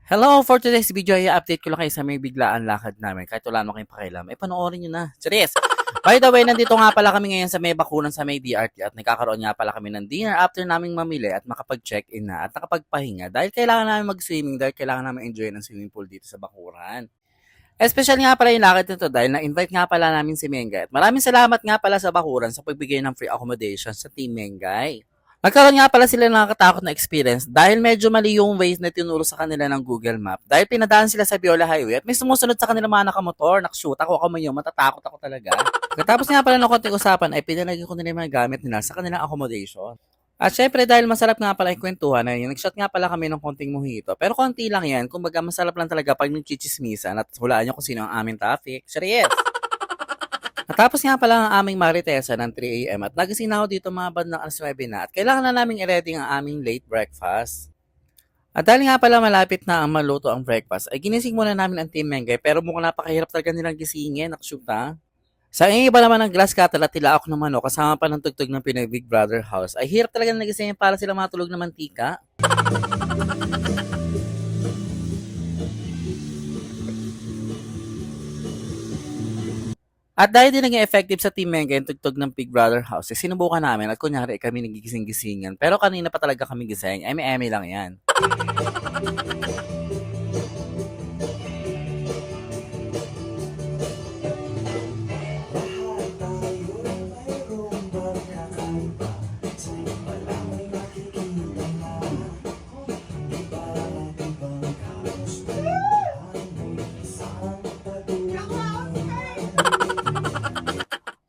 Hello! For today's video ay update ko lang kayo sa may biglaan lakad namin. Kahit wala naman kayong pakialam, panoorin nyo na. Serious! By the way, nandito nga pala kami ngayon sa may bakunan sa may DRT at nagkakaroon nga pala kami ng dinner after naming mamili at makapag-check-in na at nakapagpahinga dahil kailangan namin mag-swimming dahil kailangan namin enjoy ng swimming pool dito sa bakuran. Especially nga pala yung lakad nito dahil na-invite nga pala namin si Mengay at maraming salamat nga pala sa bakuran sa pagbigay ng free accommodation sa Team Mengay. Nagkaroon nga pala sila ng nakakatakot na experience dahil medyo mali yung ways na tinuro sa kanila ng Google Map. Dahil pinadaan sila sa Biola Highway at may sumusunod sa kanila mga nakamotor. Nakshoot ako yun, matatakot ako talaga. Katapos nga pala ng konting usapan ay pinalagay ko nila yung mga gamit nila sa kanilang accommodation. At syempre dahil masarap nga pala yung kwentuhan na yun, nag-shot nga pala kami ng konting mojito. Pero konti lang yan, kumbaga masarap lang talaga pag nagchichismisan at hulaan nyo kung sino ang aming traffic. Serious! Natapos nga pala ang aming maritesa ng 3 AM at nagising na ako dito mga bandang alas 9 na at kailangan na namin i-ready ang aming late breakfast. At dahil nga pala malapit na ang maluto ang breakfast, ay ginising muna namin ang Team Mengay pero mukhang napakahirap talaga nilang gisingin, nakshoot ha. Sa iba naman ng glass cutter at tila ako ng manok kasama pa ng tugtog ng Pinoy Big Brother House, ay hirap talaga nagisingin para sila matulog na mantika. At dahil din naging effective sa Team Mengay yung tugtog ng Big Brother House, sinubukan namin at kunyari kami nagigising-gisingan. Pero kanina pa talaga kami gising, eme-eme lang yan.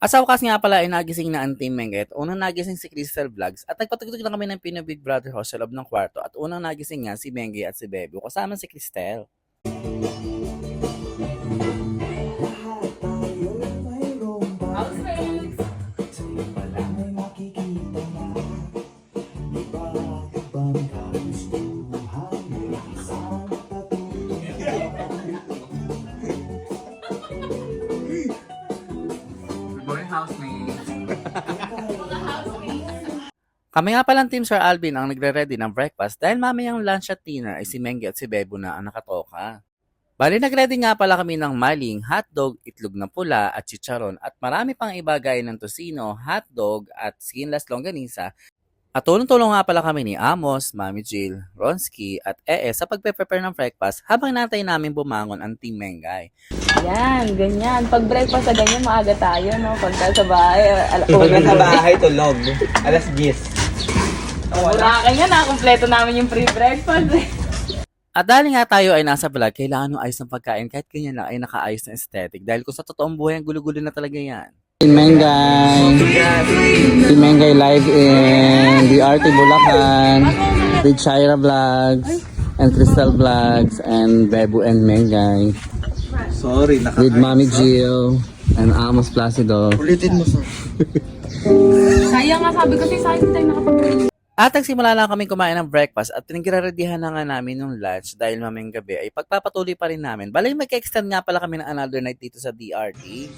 At sa wakas nga pala ay nagising na ang Team Mengay at unang nagising si Crystal Vlogs at nagpatugtog na kami ng Pinoy Big Brother House sa loob ng kwarto at unang nagising nga si Mengay at si Bebo kasama si Cristel. Kami nga palang Team Sir Alvin ang nagre-ready ng breakfast dahil mamayang lunch at dinner ay si Mengay at si Bebo na ang nakatoka. Bali nag-ready nga pala kami ng maling, hotdog, itlog na pula at chicharon at marami pang iba gaya ng tosino, hotdog at skinless longganisa. At tulong-tulong nga pala kami ni Amos, Mami Jill, Ronski at sa pagpe-prepare ng breakfast habang natay namin bumangon ang Team Mengay. Yan, ganyan. Pag breakfast sa ganyan, maaga tayo, no? Pagka sa bahay, Pag nasa bahay, tulog. Alas 10. Burakan yan, kompleto namin yung pre-breakfast. At dahil nga tayo ay nasa vlog, kailangan ng ayos ng pagkain kahit ganyan lang ay nakaayos ng aesthetic dahil kung sa totoong buhay ang gulo-gulo na talaga yan. Team Mengay live in DRT Bulacan, with Shaira Vlogs, and Crystal Vlogs, and Bebo and Mengay, Sorry, with Mami Jill, and Amos Placido. Ulitin mo, sir. Sayang nga, sabi ko sayang tayo nakapag-break. At nagsimula lang kami kumain ng breakfast at pinagraredihan na nga namin yung lunch dahil mamayang gabi ay pagpapatuloy pa rin namin. Balay mag-extend nga pala kami ng another night dito sa DRT.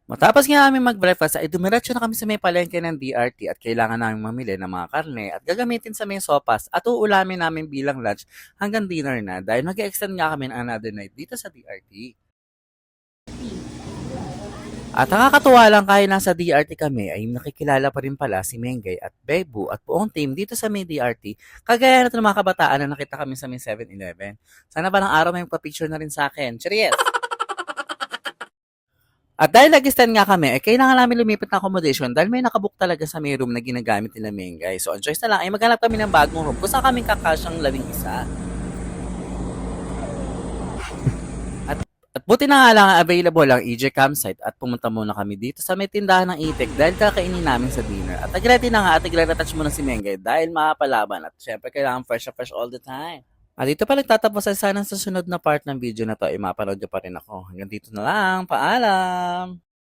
Matapos nga namin mag-breakfast ay dumiretso na kami sa may palengke ng DRT at kailangan namin mamili ng mga karne at gagamitin sa may sopas at uulamin namin bilang lunch hanggang dinner na dahil mag-extend nga kami ng another night dito sa DRT. At nakakatuwa lang kahit nasa DRT kami ay nakikilala pa rin pala si Mengay at Bebo at buong team dito sa may DRT kagaya na ng mga kabataan na nakita kami sa may 7-Eleven. Sana ba ng araw may magpa-picture na rin sa akin? Cheers! At dahil nag-stand nga kami, kailangan namin lumipat ng accommodation dahil may nakabook talaga sa may room na ginagamit nila Mengay. So, ang choice na lang ay maghanap kami ng bagong room kung saan kami kakasyang 11. At buti na nga lang available ang EJ campsite at pumunta muna kami dito sa may tindahan ng Itek dahil kakainin namin sa dinner. At nag-ready na nga at nag-retouch muna si Mengay dahil makapalaban at syempre kailangan fresh na fresh all the time. At dito pa nagtatapos ay sana sa sunod na part ng video na to ay mapanood nyo pa rin ako. Hanggang dito na lang. Paalam!